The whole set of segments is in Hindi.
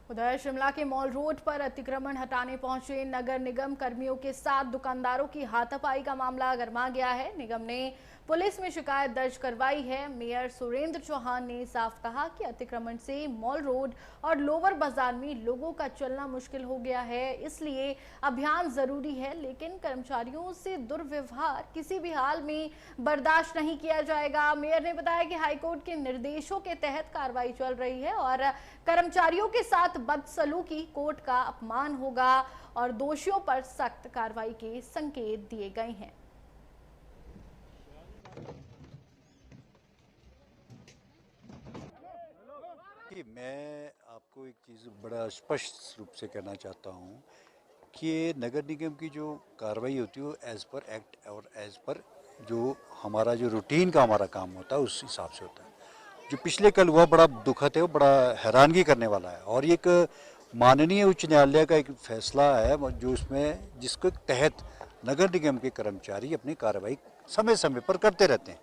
उधर शिमला के मॉल रोड पर अतिक्रमण हटाने पहुंचे नगर निगम कर्मियों के साथ दुकानदारों की हाथापाई का मामला गरमा गया है। निगम ने पुलिस में शिकायत दर्ज करवाई है। मेयर सुरेंद्र चौहान ने साफ कहा कि अतिक्रमण से मॉल रोड और लोअर बाजार में लोगों का चलना मुश्किल हो गया है, इसलिए अभियान जरूरी है, लेकिन कर्मचारियों से दुर्व्यवहार किसी भी हाल में बर्दाश्त नहीं किया जाएगा। मेयर ने बताया कि हाईकोर्ट के निर्देशों के तहत कार्रवाई चल रही है और कर्मचारियों के साथ बदसलूकी कोर्ट का अपमान होगा और दोषियों पर सख्त कार्रवाई के संकेत दिए गए हैं। मैं आपको एक चीज़ बड़ा स्पष्ट रूप से कहना चाहता हूँ कि नगर निगम की जो कार्रवाई होती है वो एज़ पर एक्ट और एज़ पर जो हमारा जो रूटीन का हमारा काम होता है उस हिसाब से होता है। जो पिछले कल हुआ बड़ा दुखद है, वो बड़ा हैरानगी करने वाला है और एक माननीय उच्च न्यायालय का एक फैसला है जो उसमें जिसके तहत नगर निगम के कर्मचारी अपनी कार्रवाई समय समय पर करते रहते हैं।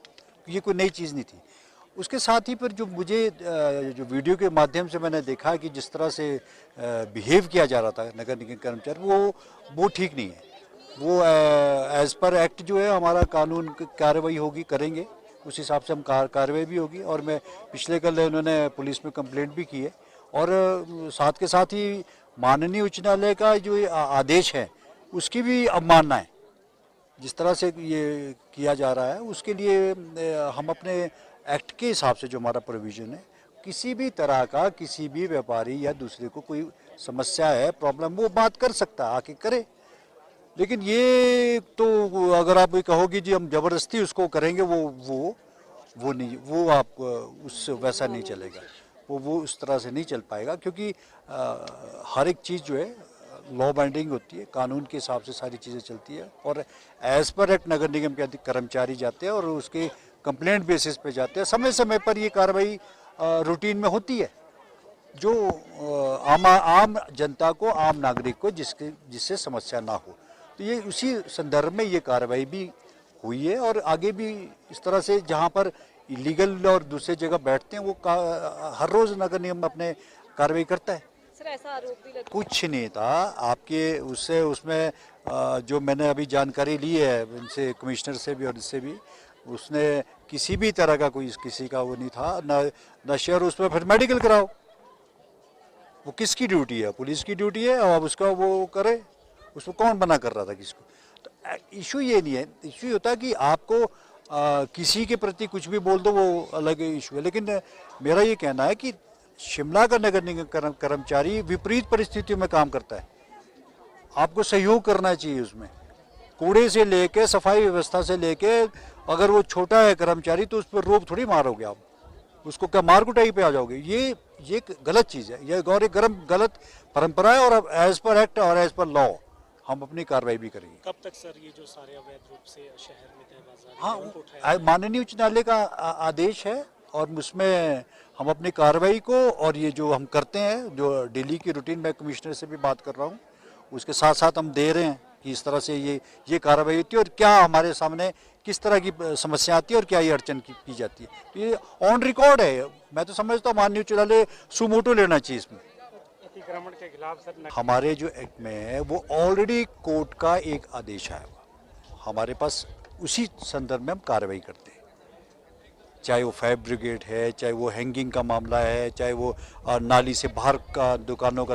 ये कोई नई चीज़ नहीं थी। उसके साथ ही फिर जो मुझे जो वीडियो के माध्यम से मैंने देखा कि जिस तरह से बिहेव किया जा रहा था नगर निगम कर्मचारी, वो ठीक नहीं है। वो एज़ पर एक्ट जो है हमारा कानून कार्रवाई होगी, करेंगे उस हिसाब से हम कार्रवाई भी होगी। और मैं पिछले कल उन्होंने पुलिस में कंप्लेंट भी की है और साथ के साथ ही माननीय उच्च न्यायालय का जो आदेश है उसकी भी अवमानना है। जिस तरह से ये किया जा रहा है उसके लिए हम अपने एक्ट के हिसाब से जो हमारा प्रोविज़न है, किसी भी तरह का किसी भी व्यापारी या दूसरे को कोई समस्या है, प्रॉब्लम, वो बात कर सकता है, आके करे। लेकिन ये तो अगर आप ये कहोगे जी हम ज़बरदस्ती उसको करेंगे, वो नहीं, वो आप उस वैसा नहीं चलेगा। वो उस तरह से नहीं चल पाएगा क्योंकि हर एक चीज़ जो है लॉ बाइंडिंग होती है, कानून के हिसाब से सारी चीज़ें चलती है और एज़ पर एक्ट नगर निगम के कर्मचारी जाते हैं और उसके कंप्लेंट बेसिस पे जाते हैं। समय समय पर ये कार्रवाई रूटीन में होती है जो आम जनता को, आम नागरिक को जिससे समस्या ना हो। तो ये उसी संदर्भ में ये कार्रवाई भी हुई है और आगे भी इस तरह से जहाँ पर इलीगल और दूसरे जगह बैठते हैं वो हर रोज़ नगर निगम अपने कार्रवाई करता है। सर, ऐसा आरोप भी लगता कुछ नहीं था आपके उससे उसमें जो मैंने अभी जानकारी ली है इनसे, कमिश्नर से भी और इससे भी, उसने किसी भी तरह का कोई किसी का वो नहीं था, नशे और उसमें फिर मेडिकल कराओ। वो किसकी ड्यूटी है? पुलिस की ड्यूटी है और अब उसका वो करे, उसको कौन मना कर रहा था किसको? तो इशू ये नहीं है, इशू होता है कि आपको किसी के प्रति कुछ भी बोल दो, वो अलग इशू है। लेकिन मेरा ये कहना है कि शिमला का नगर निगम कर्मचारी विपरीत परिस्थितियों में काम करता है, आपको सहयोग करना चाहिए उसमें। कूड़े से लेके सफाई व्यवस्था से लेके, अगर वो छोटा है कर्मचारी तो उस पर रोब थोड़ी मारोगे आप, उसको क्या मार कुटाई पे आ जाओगे? ये गलत चीज़ है, ये गौर गलत परंपरा है और एज पर एक्ट और एज पर लॉ हम अपनी कार्रवाई भी करेंगे। कब तक सर ये जो सारे अवैध रूप से शहर में तय बाजार हाँ, माननीय उच्च न्यायालय का आदेश है और उसमें हम अपनी कार्रवाई को और ये जो हम करते हैं, जो डेली की रूटीन में कमिश्नर से भी बात कर रहा हूँ, उसके साथ साथ हम दे रहे हैं कि इस तरह से ये कार्रवाई होती है और क्या हमारे सामने किस तरह की समस्या आती है और क्या ये अड़चन की जाती है। तो ये ऑन रिकॉर्ड है। मैं तो समझता हूँ माननीय उच्च न्यायालय सुमोटो लेना चाहिए इसमें। अतिक्रमण के खिलाफ सर हमारे जो एक्ट में है वो ऑलरेडी कोर्ट का एक आदेश आया हुआ, हमारे पास उसी संदर्भ में हम कार्रवाई करते हैं। चाहे वो फायर ब्रिगेड है, चाहे वो हैंगिंग का मामला है, चाहे वो नाली से बाहर का दुकानों का